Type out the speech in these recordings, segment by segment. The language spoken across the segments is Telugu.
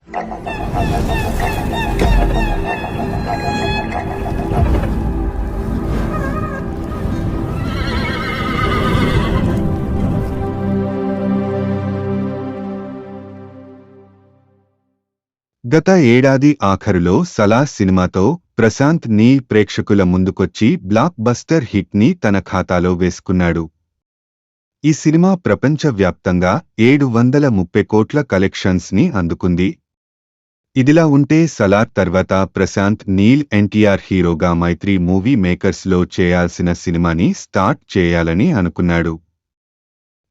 గత ఏడాది ఆఖరులో సలార్ సినిమాతో ప్రశాంత్ నీల్ ప్రేక్షకుల ముందుకొచ్చి బ్లాక్ బస్టర్ హిట్ ని తన ఖాతాలో వేసుకున్నాడు. ఈ సినిమా ప్రపంచవ్యాప్తంగా 730 కోట్ల కలెక్షన్స్ ని అందుకుంది. ఇదిలా ఉంటే సలార్ తర్వాత ప్రశాంత్ నీల్ ఎన్టీఆర్ హీరోగా మైత్రి మూవీ మేకర్స్ లో చేయాల్సిన సినిమాని స్టార్ట్ చేయాలని అనుకున్నాడు.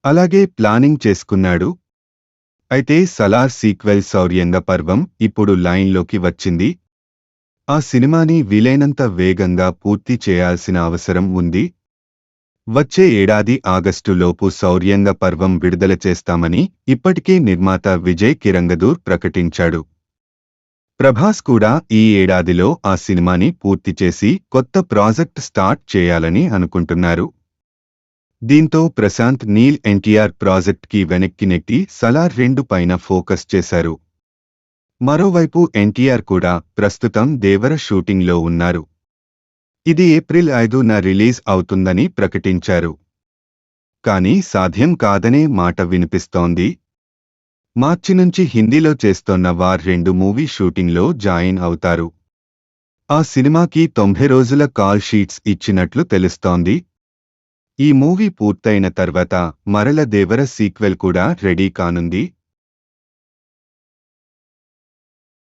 అలాగే ప్లానింగ్ చేసుకున్నాడు. అయితే సలార్ సీక్వెల్ శౌర్యంగ పర్వం ఇప్పుడు లైన్లోకి వచ్చింది. ఆ సినిమాని వీలైనంత వేగంగా పూర్తి చేయాల్సిన అవసరం ఉంది. వచ్చే ఏడాది ఆగస్టులోపు శౌర్యంగ పర్వం విడుదల చేస్తామని ఇప్పటికే నిర్మాత విజయ్ కిరంగదూర్ ప్రకటించాడు. ప్రభాస్ కూడా ఈ ఏడాదిలో ఆ సినిమాని పూర్తి చేసి కొత్త ప్రాజెక్ట్ స్టార్ట్ చేయాలని అనుకుంటున్నారు. దీంతో ప్రశాంత్ నీల్ ఎన్టీఆర్ ప్రాజెక్ట్కి వెనక్కి నెట్టి సలార్ 2 పైన ఫోకస్ చేశారు. మరోవైపు ఎన్టీఆర్ కూడా ప్రస్తుతం దేవర షూటింగ్లో ఉన్నారు. ఇది ఏప్రిల్ 5న రిలీజ్ అవుతుందని ప్రకటించారు. కానీ సాధ్యం కాదనే మాట వినిపిస్తోంది. మార్చి నుంచి హిందీలో చేస్తోన్న వార్ 2 మూవీ షూటింగ్లో జాయిన్ అవుతారు. ఆ సినిమాకి 90 రోజుల కాల్ షీట్స్ ఇచ్చినట్లు తెలుస్తోంది. ఈ మూవీ పూర్తయిన తర్వాత మరల దేవర సీక్వెల్ కూడా రెడీ కానుంది.